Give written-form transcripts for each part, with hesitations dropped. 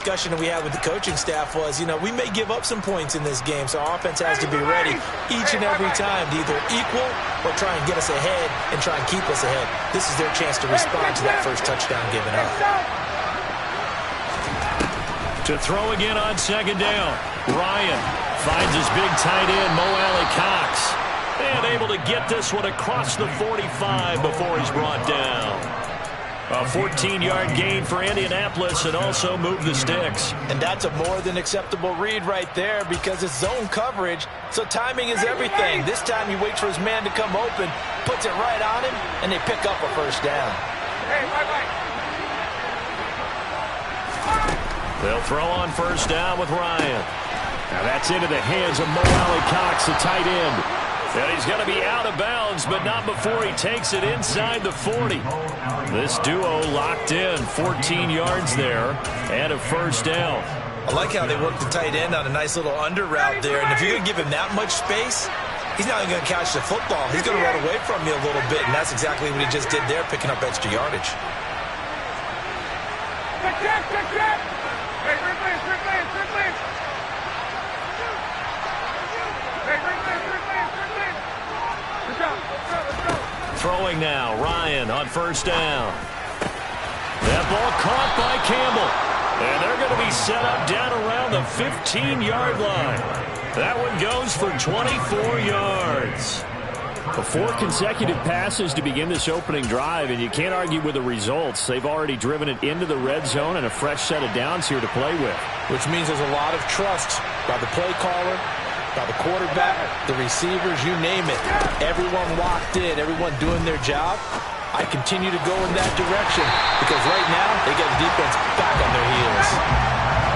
Discussion that we had with the coaching staff was, we may give up some points in this game, so our offense has to be ready each and every time to either equal or try and get us ahead and try and keep us ahead. This is their chance to respond to that first touchdown given up. To throw again on second down. Ryan finds his big tight end, Mo Alley-Cox. And able to get this one across the 45 before he's brought down. A 14-yard gain for Indianapolis and also move the sticks. And that's a more than acceptable read right there because it's zone coverage, so timing is everything. This time he waits for his man to come open, puts it right on him, and they pick up a first down. They'll throw on first down with Ryan. Now that's into the hands of Mo Alley-Cox, the tight end. And he's going to be out of bounds, but not before he takes it inside the 40. This duo locked in, 14 yards there, and a first down. I like how they work the tight end on a nice little under route there. And if you're going to give him that much space, he's not even going to catch the football. He's going to run away from you a little bit, and that's exactly what he just did there, picking up extra yardage. Throwing now, Ryan on first down. That ball caught by Campbell. And they're going to be set up down around the 15-yard line. That one goes for 24 yards. 4 consecutive passes to begin this opening drive, and you can't argue with the results. They've already driven it into the red zone and a fresh set of downs here to play with. Which means there's a lot of trust by the play caller, by the quarterback, the receivers, you name it. Everyone locked in, everyone doing their job. I continue to go in that direction because right now they get the defense back on their heels.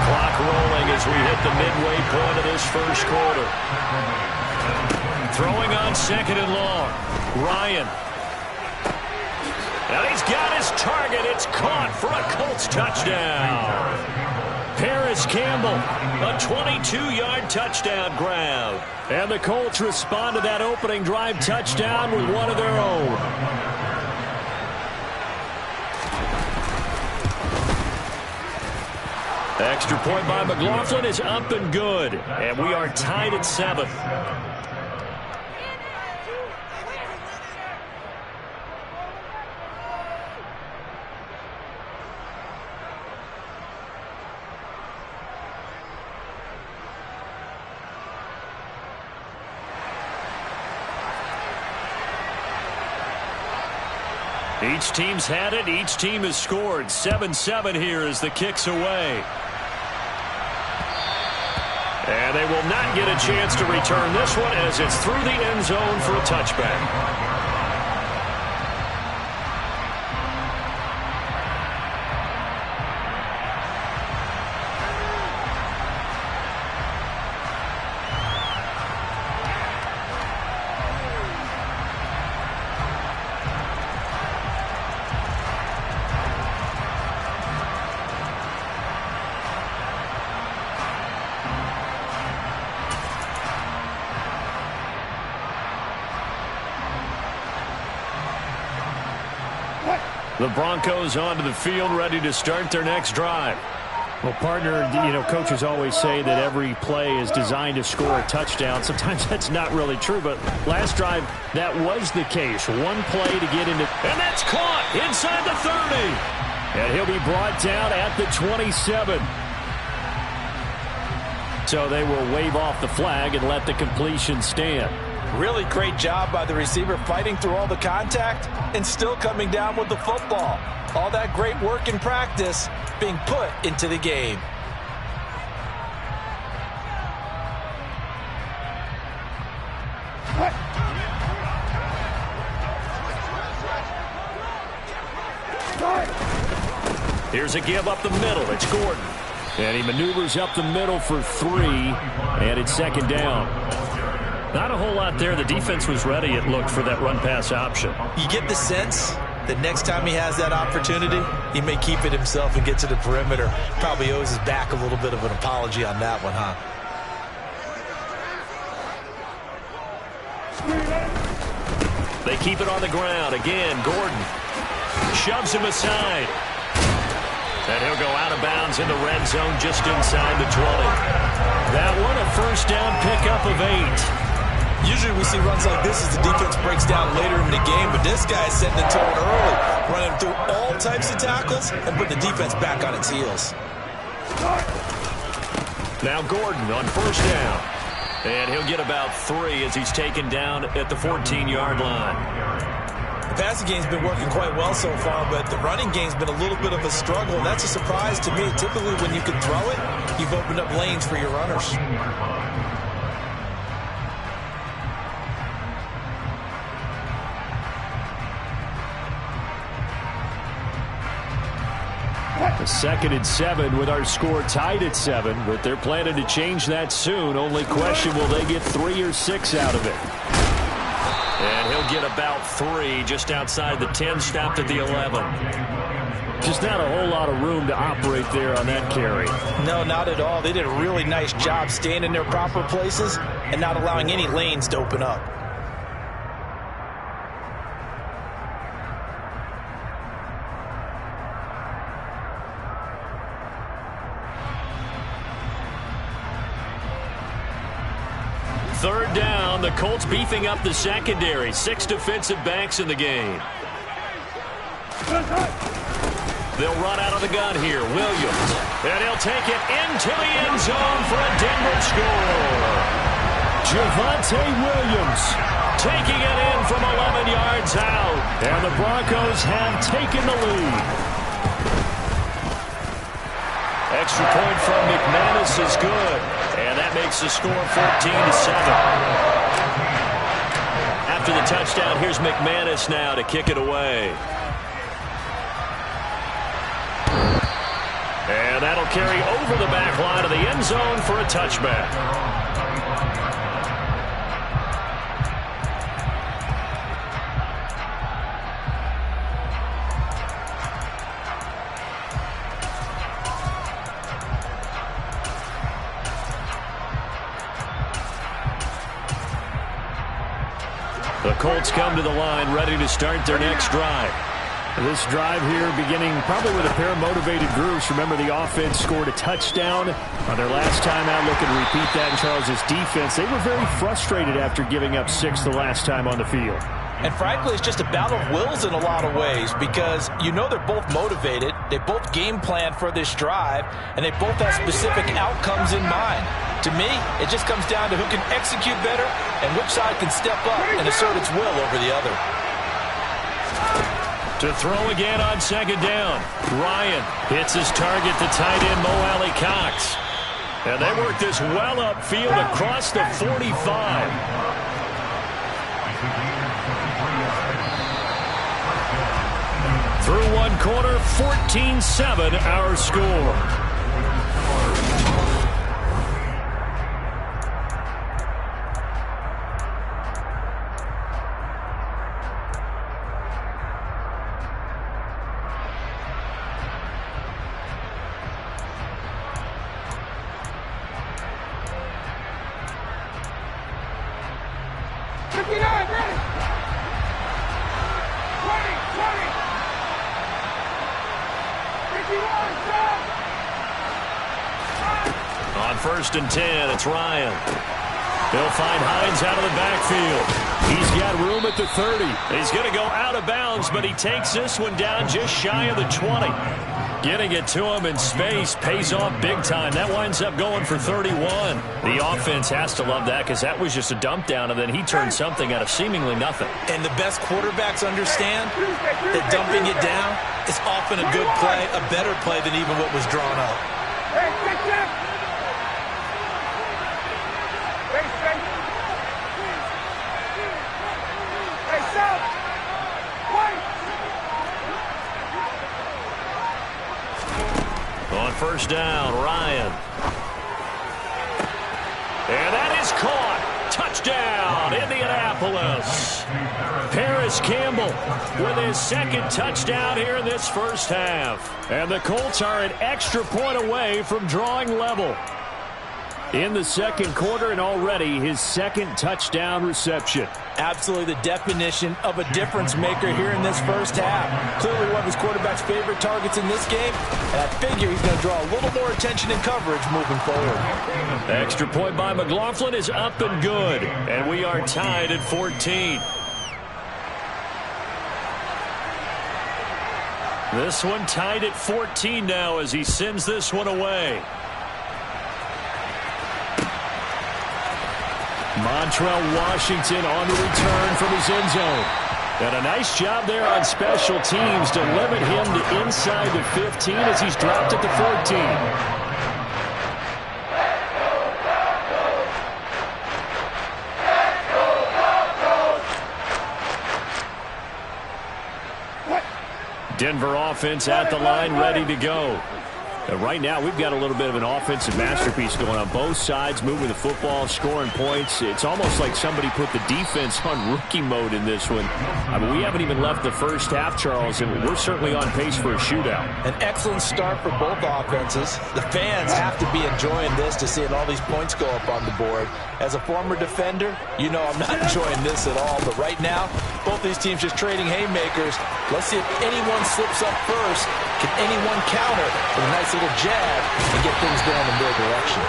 Clock rolling as we hit the midway point of this first quarter. Throwing on second and long. Ryan. And he's got his target. It's caught for a Colts touchdown. Paris Campbell, a 22-yard touchdown grab. And the Colts respond to that opening drive touchdown with one of their own. Extra point by McLaughlin is up and good. And we are tied at 7. Each team's had it. Each team has scored. 7-7 here as the kick's away. And they will not get a chance to return this one as it's through the end zone for a touchback. The Broncos onto the field, ready to start their next drive. Well, partner, coaches always say that every play is designed to score a touchdown. Sometimes that's not really true, but last drive, that was the case. One play to get into... And that's caught inside the 30. And he'll be brought down at the 27. So they will wave off the flag and let the completion stand. Really great job by the receiver fighting through all the contact and still coming down with the football. All that great work in practice being put into the game. Here's a give up the middle. It's Gordon. And he maneuvers up the middle for 3, and it's second down. Not a whole lot there. The defense was ready, it looked, for that run-pass option. You get the sense that next time he has that opportunity, he may keep it himself and get to the perimeter. Probably owes his back a little bit of an apology on that one, huh? They keep it on the ground. Again, Gordon shoves him aside. And he'll go out of bounds in the red zone just inside the 20. That one a first down pickup of 8. Usually we see runs like this as the defense breaks down later in the game, but this guy is setting the tone early, running through all types of tackles and putting the defense back on its heels. Now Gordon on first down. And he'll get about 3 as he's taken down at the 14-yard line. The passing game's been working quite well so far, but the running game's been a little bit of a struggle, and that's a surprise to me. Typically, when you can throw it, you've opened up lanes for your runners. A 2nd and 7 with our score tied at 7, but they're planning to change that soon. Only question, will they get 3 or 6 out of it? And he'll get about 3 just outside the 10, stopped at the 11. Just not a whole lot of room to operate there on that carry. No, not at all. They did a really nice job staying in their proper places and not allowing any lanes to open up. Third down, the Colts beefing up the secondary. 6 defensive backs in the game. They'll run out of the gun here. Williams. And he'll take it into the end zone for a Denver score. Javonte Williams taking it in from 11 yards out. And the Broncos have taken the lead. Extra point from McManus is good. And that makes the score 14-7. After the touchdown, here's McManus now to kick it away. And that'll carry over the back line of the end zone for a touchback. The Colts come to the line ready to start their next drive. This drive here beginning probably with a pair of motivated groups. Remember, the offense scored a touchdown on their last time out. Looking to repeat that in Charles' defense. They were very frustrated after giving up 6 the last time on the field. And frankly, it's just a battle of wills in a lot of ways because you know they're both motivated. They both game plan for this drive, and they both have specific outcomes in mind. To me, it just comes down to who can execute better and which side can step up and assert its will over the other. To throw again on second down. Ryan hits his target, the tight end Mo Alley Cox. And they work this well upfield across the 45. Through one quarter, 14-7 our score. On 1st and 10, it's Ryan. They'll find Hines out of the backfield. He's got room at the 30. He's going to go out of bounds, but he takes this one down just shy of the 20. Getting it to him in space pays off big time. That winds up going for 31. The offense has to love that because that was just a dump down, and then he turned something out of seemingly nothing. And the best quarterbacks understand that dumping it down is often a good play, a better play than even what was drawn up. On 1st down, Ryan. And that is caught. Touchdown, Indianapolis. Paris Campbell with his 2nd touchdown here in this first half. And the Colts are an extra point away from drawing level. in the second quarter, and already his second touchdown reception. Absolutely the definition of a difference maker here in this first half. Clearly one of his quarterback's favorite targets in this game, and I figure he's going to draw a little more attention and coverage moving forward. Extra point by McLaughlin is up and good, and we are tied at 14. This one tied at 14 now as he sends this one away. Montrell Washington on the return from his end zone. And a nice job there on special teams to limit him to inside the 15 as he's dropped at the 14. Denver offense at the line, ready to go. And right now, we've got a little bit of an offensive masterpiece going on both sides, moving the football, scoring points. It's almost like somebody put the defense on rookie mode in this one. I mean, we haven't even left the first half, Charles, and we're certainly on pace for a shootout. An excellent start for both offenses. The fans have to be enjoying this to seeing all these points go up on the board. As a former defender, you know I'm not enjoying this at all. But right now, both these teams just trading haymakers. Let's see if anyone slips up first. Can anyone counter with a nice little jab and get things going in their direction?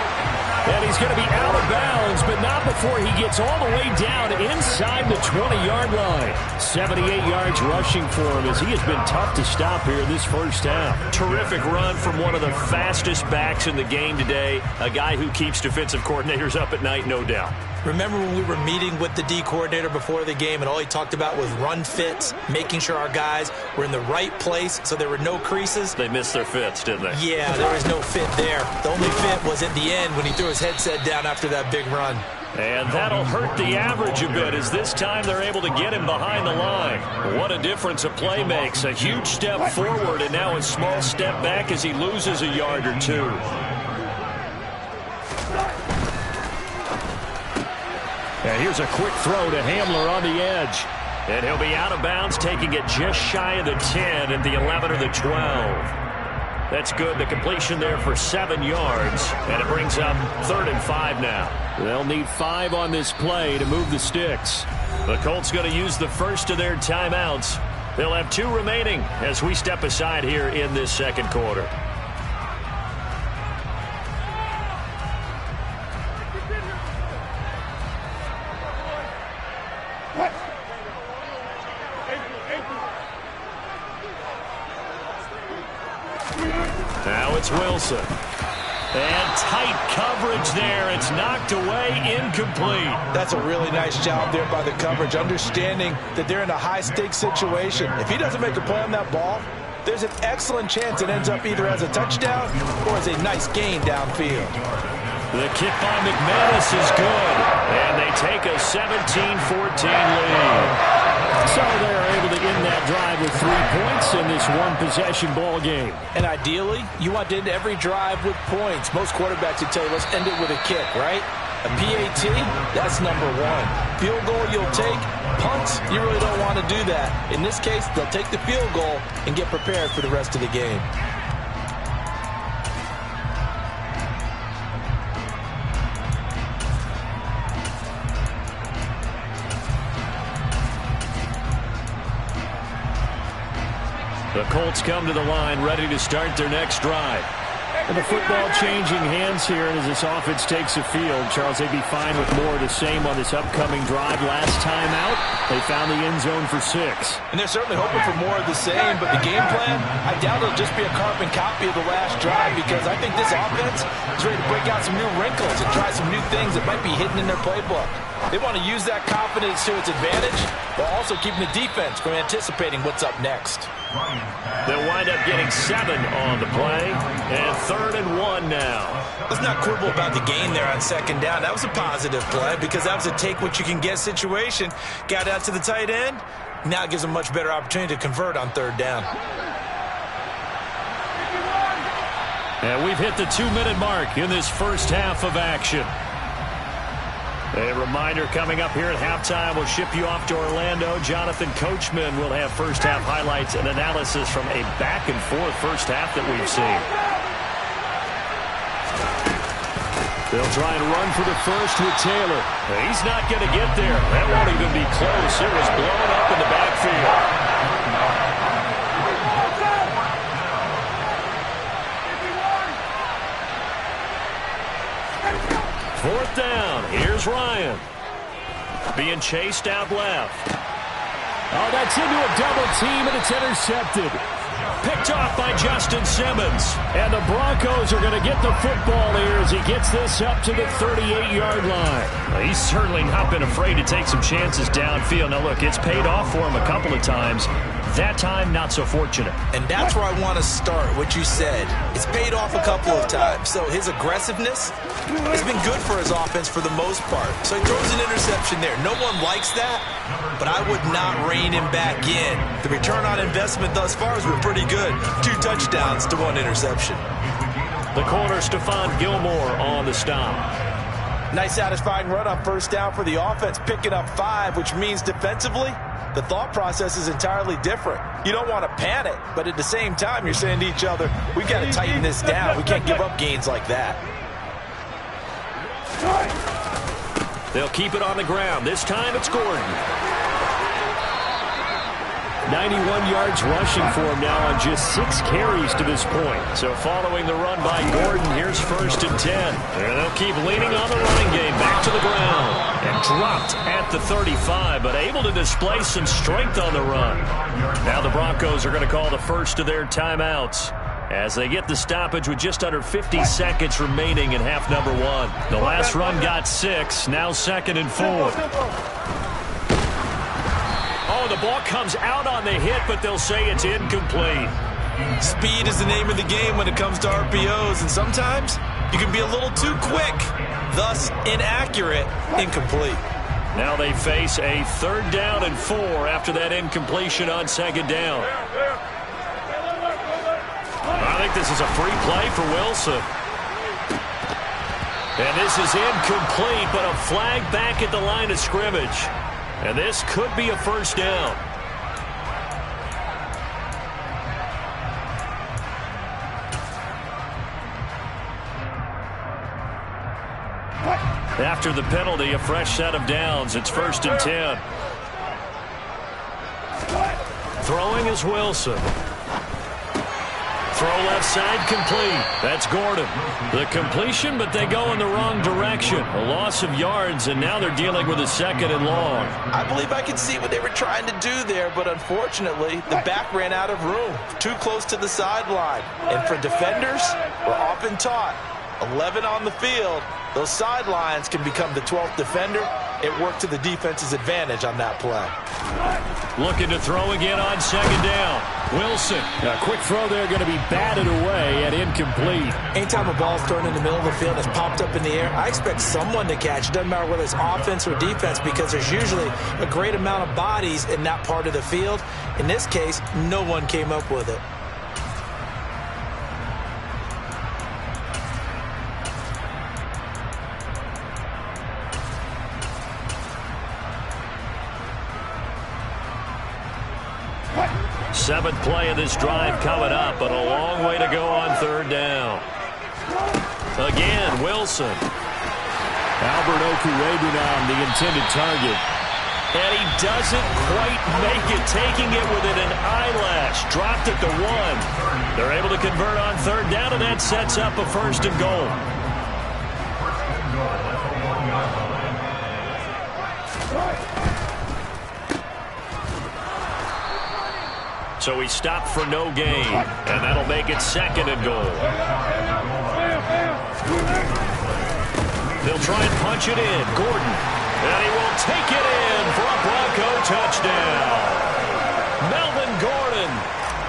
And he's going to be out of bounds, but not before he gets all the way down inside the 20-yard line. 78 yards rushing for him as he has been tough to stop here in this first half. Terrific run from one of the fastest backs in the game today. A guy who keeps defensive coordinators up at night, no doubt. Remember when we were meeting with the D coordinator before the game and all he talked about was run fits, making sure our guys were in the right place so there were no creases? They missed their fits, didn't they? Yeah, there was no fit there. The only fit was at the end when he threw his headset down after that big run. And that'll hurt the average a bit as this time they're able to get him behind the line. What a difference a play makes. A huge step forward and now a small step back as he loses a yard or two. And here's a quick throw to Hamler on the edge. And he'll be out of bounds, taking it just shy of the 10 at the 11 or the 12. That's good. The completion there for 7 yards. And it brings up 3rd and 5 now. They'll need 5 on this play to move the sticks. The Colts going to use the first of their timeouts. They'll have 2 remaining as we step aside here in this second quarter. Now it's Wilson. And tight coverage there. It's knocked away, incomplete. That's a really nice job there by the coverage, understanding that they're in a high-stakes situation. If he doesn't make a play on that ball, there's an excellent chance it ends up either as a touchdown or as a nice gain downfield. The kick by McManus is good. And they take a 17-14 lead. So they're able to end that drive with 3 points in this one-possession ball game. And ideally, you want to end every drive with points. Most quarterbacks would tell you, let's end it with a kick, right? A PAT, that's number 1. Field goal you'll take. Punts, you really don't want to do that. In this case, they'll take the field goal and get prepared for the rest of the game. The Colts come to the line, ready to start their next drive. And the football changing hands here, and as this offense takes the field, Charles, they'd be fine with more of the same on this upcoming drive. Last time out, they found the end zone for 6. And they're certainly hoping for more of the same, but the game plan, I doubt it'll just be a carbon copy of the last drive because I think this offense is ready to break out some new wrinkles and try some new things that might be hidden in their playbook. They want to use that confidence to its advantage, while also keeping the defense from anticipating what's up next. They'll wind up getting 7 on the play, and 3rd and 1 now. Let's not quibble about the gain there on 2nd down. That was a positive play because that was a take-what-you-can-get situation. Got out to the tight end. Now it gives them a much better opportunity to convert on 3rd down. And we've hit the 2-minute mark in this first half of action. A reminder coming up here at halftime, we'll ship you off to Orlando. Jonathan Coachman will have first half highlights and analysis from a back-and-forth first half that we've seen. They'll try and run for the first with Taylor. He's not going to get there. That won't even be close. It was blown up in the backfield. Fourth down. Here's Ryan. Being chased out left. Oh, that's into a double team, and it's intercepted. Picked off by Justin Simmons. And the Broncos are going to get the football here as he gets this up to the 38-yard line. Well, he's certainly not been afraid to take some chances downfield. Now, look, it's paid off for him a couple of times. That time, not so fortunate. And that's where I want to start, what you said. It's paid off a couple of times. So his aggressiveness has been good for his offense for the most part. So he throws an interception there. No one likes that, but I would not rein him back in. The return on investment thus far has been pretty good. 2 touchdowns to 1 interception. The corner, Stephon Gilmore, on the stop. Nice satisfying run on first down for the offense, picking up 5, which means defensively, the thought process is entirely different. You don't want to panic, but at the same time, you're saying to each other, we've got to tighten this down. We can't give up gains like that. They'll keep it on the ground. This time it's Gordon. 91 yards rushing for him now on just 6 carries to this point. So following the run by Gordon, here's 1st and 10. And they'll keep leaning on the running game. Back to the ground. And dropped at the 35, but able to display some strength on the run. Now the Broncos are going to call the first of their timeouts as they get the stoppage with just under 50 seconds remaining in half number 1. The last run got 6, now 2nd and 4. Oh, the ball comes out on the hit, but they'll say it's incomplete. Speed is the name of the game when it comes to RPOs, and sometimes you can be a little too quick, thus inaccurate, incomplete. Now they face a 3rd down and 4 after that incompletion on 2nd down. I think this is a free play for Wilson. And this is incomplete, but a flag back at the line of scrimmage. And this could be a 1st down. After the penalty, a fresh set of downs. It's 1st and 10. Throwing is Wilson. Throw left side complete. That's Gordon. The completion, but they go in the wrong direction. A loss of yards, and now they're dealing with a 2nd and long. I believe I can see what they were trying to do there, but unfortunately, the back ran out of room. Too close to the sideline. And for defenders, we're often taught, 11 on the field, those sidelines can become the 12th defender. It worked to the defense's advantage on that play. Looking to throw again on 2nd down. Wilson. A quick throw there going to be batted away and incomplete. Anytime a ball's thrown in the middle of the field and it's popped up in the air, I expect someone to catch. It doesn't matter whether it's offense or defense because there's usually a great amount of bodies in that part of the field. In this case, no one came up with it. Seventh play of this drive coming up, but a long way to go on 3rd down. Again, Wilson. Albert Okwuegbunam, the intended target. And he doesn't quite make it, taking it within an eyelash. Dropped at the 1. They're able to convert on 3rd down, and that sets up a 1st and goal. So he stopped for no gain, and that'll make it 2nd and goal. They'll try and punch it in. Gordon, and he will take it in for a Bronco touchdown. Melvin Gordon,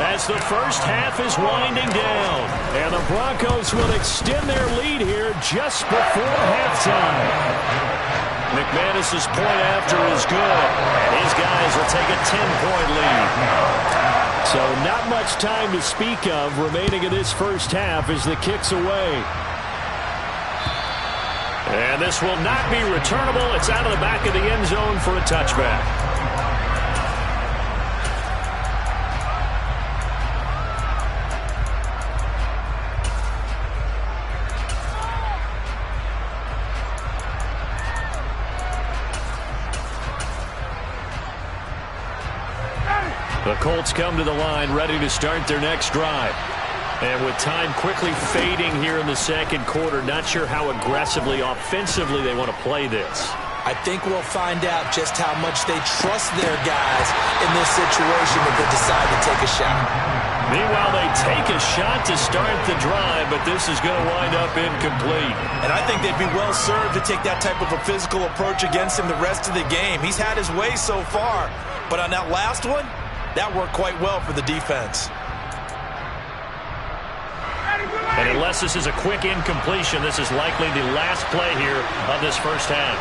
as the first half is winding down. And the Broncos will extend their lead here just before halftime. McManus's point after is good. These guys will take a 10-point lead. So not much time to speak of remaining in this first half as the kick's away. And this will not be returnable. It's out of the back of the end zone for a touchback. The Colts come to the line ready to start their next drive. And with time quickly fading here in the second quarter, not sure how aggressively, offensively they want to play this. I think we'll find out just how much they trust their guys in this situation if they decide to take a shot. Meanwhile, they take a shot to start the drive, but this is going to wind up incomplete. And I think they'd be well served to take that type of a physical approach against him the rest of the game. He's had his way so far, but on that last one, that worked quite well for the defense. And unless this is a quick incompletion, this is likely the last play here of this first half.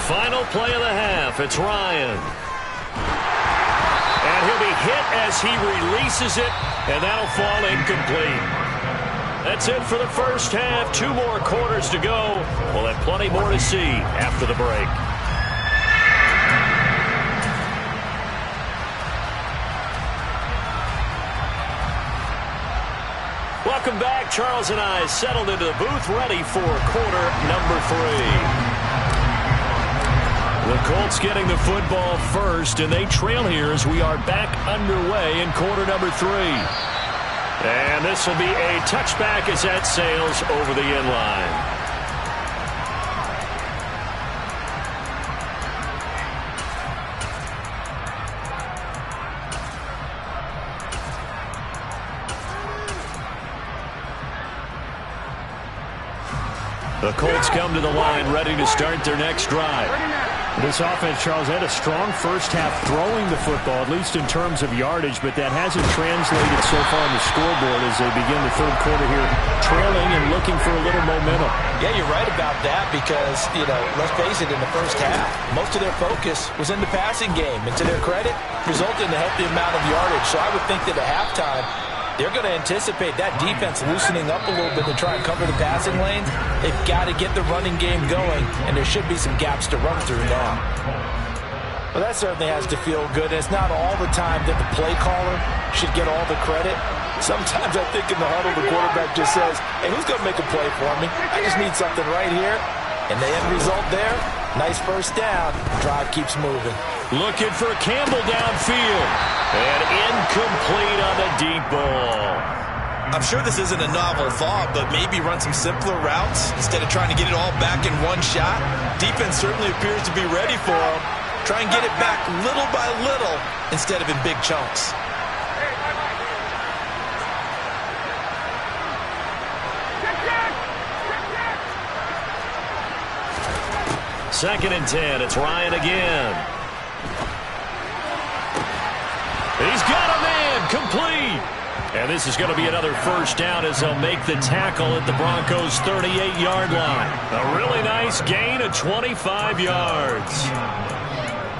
Final play of the half. It's Ryan. And he'll be hit as he releases it, and that'll fall incomplete. That's it for the first half. 2 more quarters to go. We'll have plenty more to see after the break. Welcome back. Charles and I settled into the booth ready for quarter number 3. The Colts getting the football first, and they trail here as we are back underway in quarter number 3. And this will be a touchback as that sails over the end line. The Colts come to the line ready to start their next drive. This offense, Charles, had a strong first half throwing the football, at least in terms of yardage, but that hasn't translated so far on the scoreboard as they begin the third quarter here, trailing and looking for a little momentum. Yeah, you're right about that because, let's face it, in the first half, most of their focus was in the passing game. And to their credit, resulted in a healthy amount of yardage. So I would think that at halftime, they're going to anticipate that defense loosening up a little bit to try and cover the passing lanes. They've got to get the running game going, and there should be some gaps to run through now. Well, that certainly has to feel good. And it's not all the time that the play caller should get all the credit. Sometimes I think in the huddle, the quarterback just says, hey, who's going to make a play for me? I just need something right here. And the end result there, nice first down. Drive keeps moving. Looking for Campbell downfield. And incomplete on the deep ball. I'm sure this isn't a novel thought, but maybe run some simpler routes instead of trying to get it all back in one shot. Defense certainly appears to be ready for him. Try and get it back little by little instead of in big chunks. Second and 10. It's Ryan again. He's got a man complete. And this is going to be another first down as they'll make the tackle at the Broncos' 38-yard line. A really nice gain of 25 yards.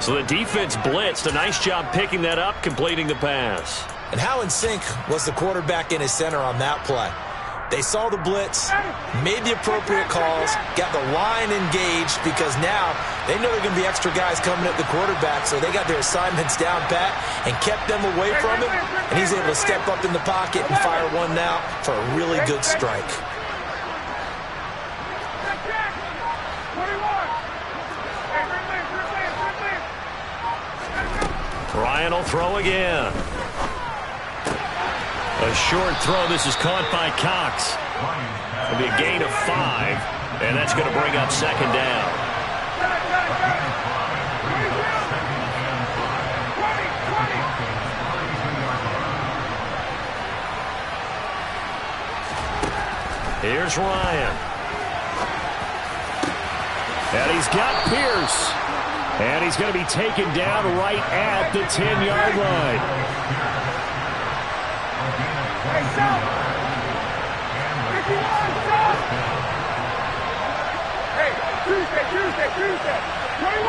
So the defense blitzed. A nice job picking that up, completing the pass. And how in sync was the quarterback and his center on that play? They saw the blitz, made the appropriate calls, got the line engaged because now they know there are going to be extra guys coming at the quarterback, so they got their assignments down pat and kept them away from him, and he's able to step up in the pocket and fire one out for a really good strike. Ryan will throw again. A short throw. This is caught by Cox. It'll be a gain of 5, and that's going to bring up second down. Here's Ryan. And he's got Pierce. And he's going to be taken down right at the 10-yard line. Tuesday, 21.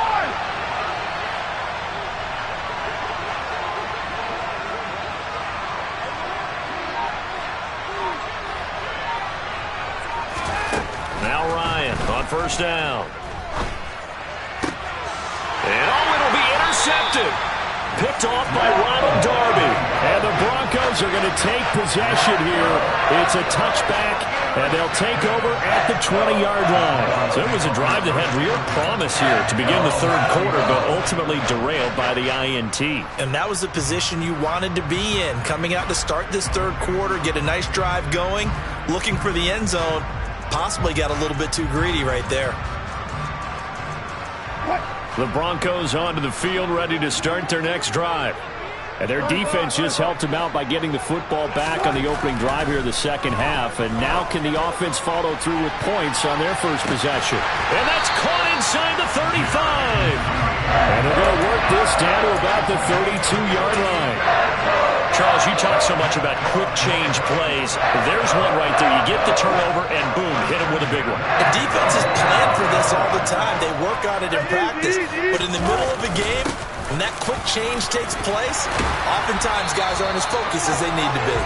Now Ryan on first down. And it'll be intercepted. Picked off by Ronald Darby. And the Broncos are going to take possession here. It's a touchback, and they'll take over at the 20-yard line. So it was a drive that had real promise here to begin the third quarter, but ultimately derailed by the INT. And that was the position you wanted to be in. Coming out to start this third quarter, get a nice drive going, looking for the end zone. Possibly got a little bit too greedy right there. The Broncos onto the field, ready to start their next drive. And their defense just helped them out by getting the football back on the opening drive here in the second half. And now can the offense follow through with points on their first possession? And that's caught inside the 35. And they're going to work this down to about the 32-yard line. Charles, you talk so much about quick change plays. There's one right there. You get the turnover, and boom, hit him with a big one. The defenses plan for this all the time. They work on it in practice. But in the middle of a game, when that quick change takes place, oftentimes guys aren't as focused as they need to be.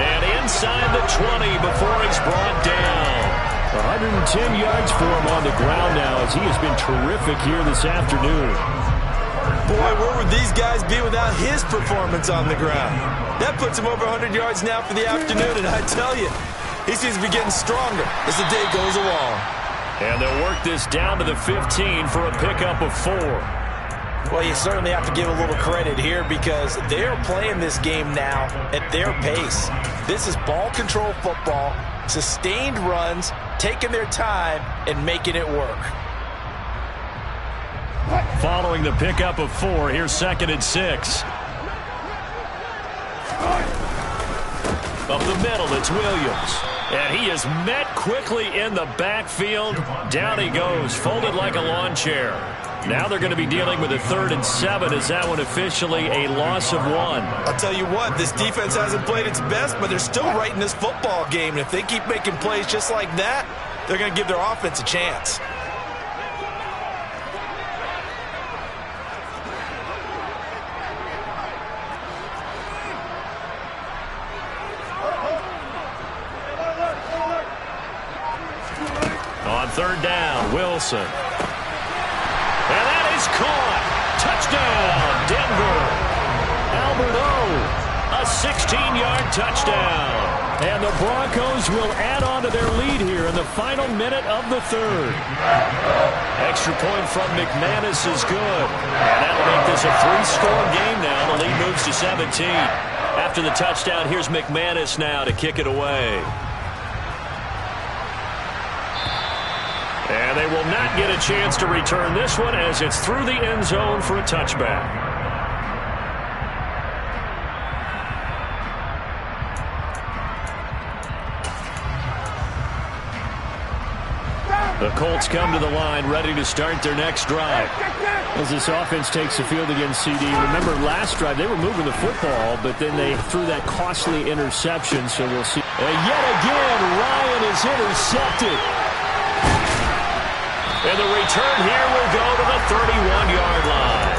And inside the 20 before he's brought down. 110 yards for him on the ground now as he has been terrific here this afternoon. Boy, where would these guys be without his performance on the ground? That puts him over 100 yards now for the afternoon, and I tell you, he seems to be getting stronger as the day goes along. And they'll work this down to the 15 for a pickup of 4. Well, you certainly have to give a little credit here because they're playing this game now at their pace. This is ball control football, sustained runs, taking their time, and making it work. Following the pickup of 4, here's 2nd and 6. Up the middle, it's Williams. And he is met quickly in the backfield. Down he goes, folded like a lawn chair. Now they're going to be dealing with a 3rd and 7. Is that one officially a loss of 1? I'll tell you what, this defense hasn't played its best, but they're still right in this football game. And if they keep making plays just like that, they're going to give their offense a chance. On 3rd down, Wilson. And that is caught. Touchdown, Denver. Albert O, a 16-yard touchdown. And the Broncos will add on to their lead here in the final minute of the 3rd. Extra point from McManus is good. And that'll make this a 3-score game now. The lead moves to 17. After the touchdown, here's McManus now to kick it away. And they will not get a chance to return this one as it's through the end zone for a touchback. The Colts come to the line ready to start their next drive. As this offense takes the field against CD, remember last drive they were moving the football, but then they threw that costly interception, so we'll see. And yet again, Ryan is intercepted. And the return here will go to the 31-yard line.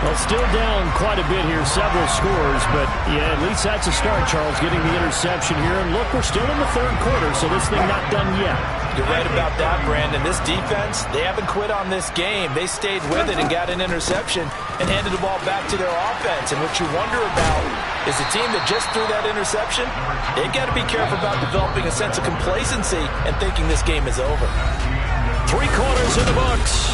Well, still down quite a bit here, several scores, but yeah, at least that's a start, Charles, getting the interception here. And look, we're still in the 3rd quarter, so this thing not done yet. You're right about that, Brandon. This defense, they haven't quit on this game. They stayed with it and got an interception and handed the ball back to their offense. And what you wonder about is the team that just threw that interception, they've got to be careful about developing a sense of complacency and thinking this game is over. 3 quarters in the books.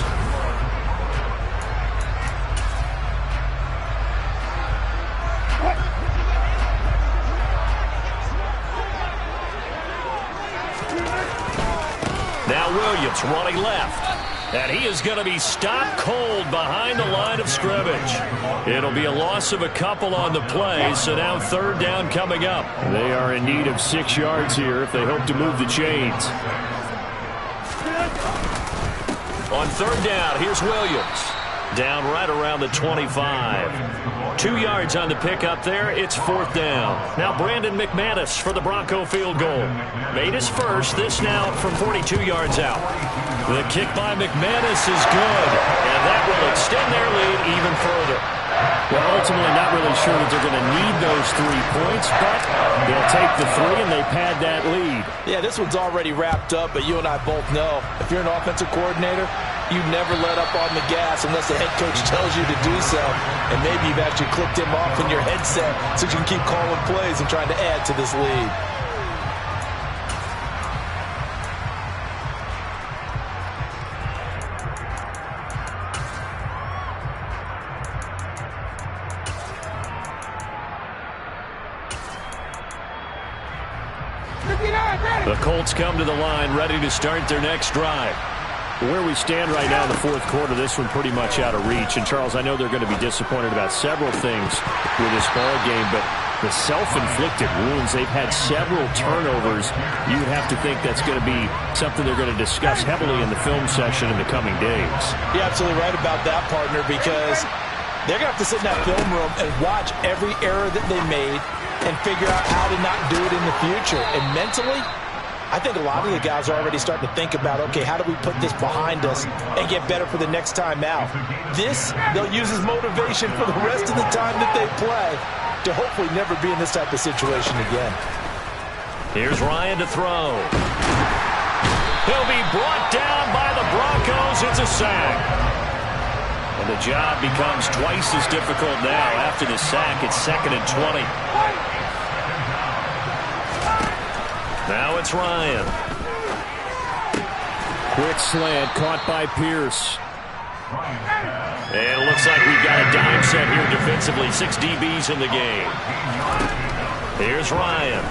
Now Williams running left. And he is going to be stopped cold behind the line of scrimmage. It'll be a loss of a couple on the play, so now 3rd down coming up. They are in need of 6 yards here if they hope to move the chains. On 3rd down, here's Williams. Down right around the 25. 2 yards on the pickup there. It's 4th down. Now Brandon McManus for the Bronco field goal. Made his first. This now from 42 yards out. The kick by McManus is good. And that will extend their lead even further. Well, ultimately not really sure that they're going to need those 3 points, but they'll take the 3 and they pad that lead. Yeah, this one's already wrapped up, but you and I both know if you're an offensive coordinator, You never let up on the gas unless the head coach tells you to do so. And maybe you've actually clicked him off in your headset so you can keep calling plays and trying to add to this lead. The Colts come to the line, ready to start their next drive. Where we stand right now in the fourth quarter, this one pretty much out of reach. And, Charles, I know they're going to be disappointed about several things with this ball game, but the self-inflicted wounds, they've had several turnovers. You'd have to think that's going to be something they're going to discuss heavily in the film session in the coming days. You're absolutely right about that, partner, because they're going to have to sit in that film room and watch every error that they made and figure out how to not do it in the future. And mentally, I think a lot of the guys are already starting to think about, okay, how do we put this behind us and get better for the next time out? This, they'll use as motivation for the rest of the time that they play to hopefully never be in this type of situation again. Here's Ryan to throw. He'll be brought down by the Broncos. It's a sack. And the job becomes twice as difficult now. After the sack, it's 2nd and 20. Now it's Ryan. Quick slant caught by Pierce. And it looks like we've got a dime set here defensively. 6 DBs in the game. Here's Ryan.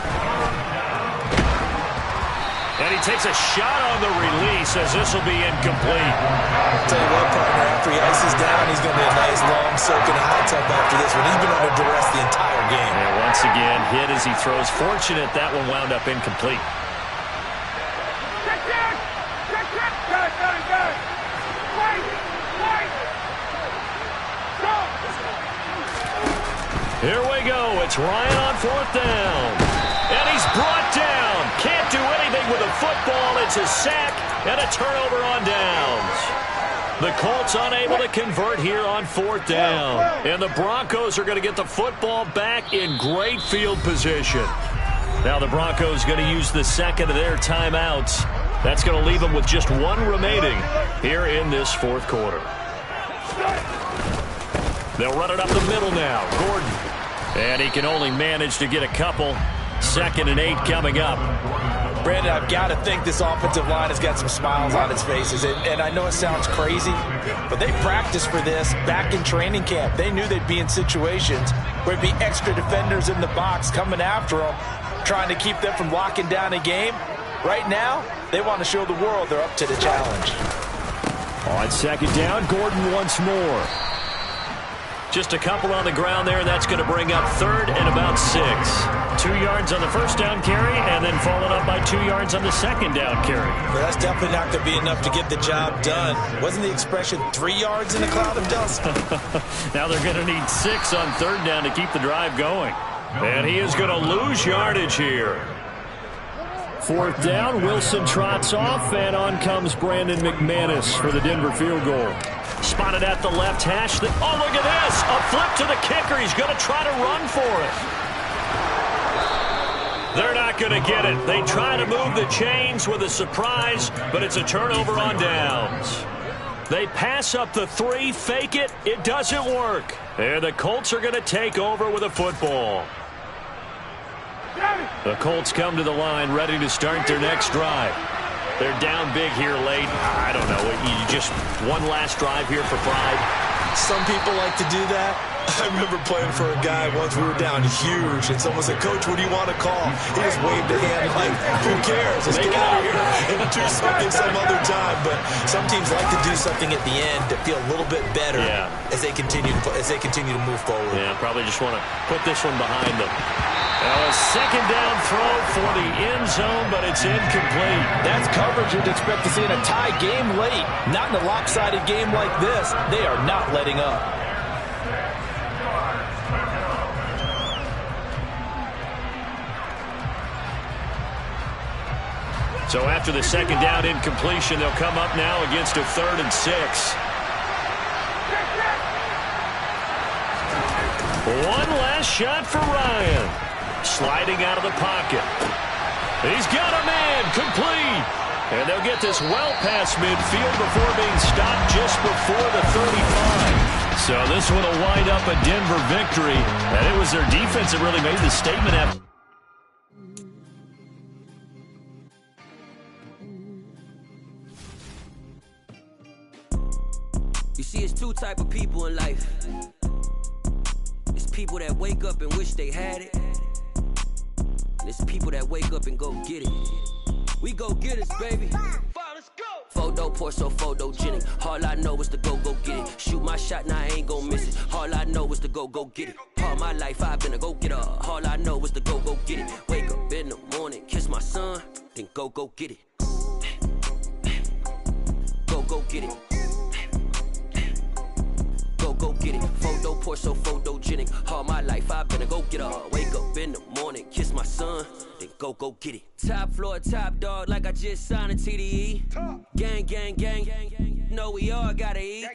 And he takes a shot on the release as this will be incomplete. I'll tell you what, partner, after he ices down, he's going to be a nice long soak in a hot tub after this one. He's been under duress the entire game. And once again, hit as he throws. Fortunate that one wound up incomplete. Here we go. It's Ryan on 4th down. And he's brought down. Can't do anything with a football. It's a sack and a turnover on downs. The Colts unable to convert here on 4th down. And the Broncos are going to get the football back in great field position. Now the Broncos going to use the second of their timeouts. That's going to leave them with just one remaining here in this 4th quarter. They'll run it up the middle now. Gordon. And he can only manage to get a couple. 2nd and 8 coming up. Brandon, I've got to think this offensive line has got some smiles on its faces. And I know it sounds crazy, but they practiced for this back in training camp. They knew they'd be in situations where it'd be extra defenders in the box coming after them, trying to keep them from locking down a game. Right now, they want to show the world they're up to the challenge. On 2nd down, Gordon once more. Just a couple on the ground there. That's going to bring up 3rd and about 6. 2 yards on the 1st down carry, and then followed up by 2 yards on the 2nd down carry. Well, that's definitely not going to be enough to get the job done. Wasn't the expression 3 yards in a cloud of dust? Now they're going to need 6 on 3rd down to keep the drive going. And he is going to lose yardage here. 4th down, Wilson trots off, and on comes Brandon McManus for the Denver field goal. Spotted at the left hash. Oh, look at this. A flip to the kicker. He's going to try to run for it. They're not going to get it. They try to move the chains with a surprise, but it's a turnover on downs. They pass up the 3, fake it. It doesn't work. And the Colts are going to take over with a football. The Colts come to the line ready to start their next drive. They're down big here late. I don't know. You just one last drive here for pride. Some people like to do that. I remember playing for a guy once. We were down huge, and someone said, "Coach, what do you want to call?" He just waved a hand like, "Who cares? Let's get out of here and do something some other time." But some teams like to do something at the end to feel a little bit better as they continue to move forward. Yeah, probably just want to put this one behind them. Now a 2nd down throw for the end zone, but it's incomplete. That's coverage you'd expect to see in a tie game late. Not in a lopsided game like this. They are not letting up. So after the 2nd down incompletion, they'll come up now against a 3rd and 6. One last shot for Ryan. Sliding out of the pocket. He's got a man. Complete. And they'll get this well past midfield before being stopped just before the 35. So this one will wind up a Denver victory. And it was their defense that really made the statement after. You see, it's two type of people in life. It's people that wake up and wish they had it. And it's people that wake up and go get it. We go get it, baby. Let's go. Photo pour so photogenic. All I know is to go get it. Shoot my shot, now I ain't gon' miss it. All I know is to go get it. All my life I've been a go-getter. All I know is to go get it. Wake up in the morning, kiss my son, then go get it. Go get it. Go get it. Photo pour so photogenic. All my life I've been a go-getter. Wake up in the morning, kiss my son, then go get it. Top floor, top dog, like I just signed a TDE. Gang, gang, gang, gang. Know we all gotta eat.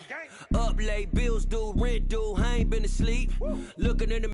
Up late, bills due, rent due. I ain't been asleep. Looking in the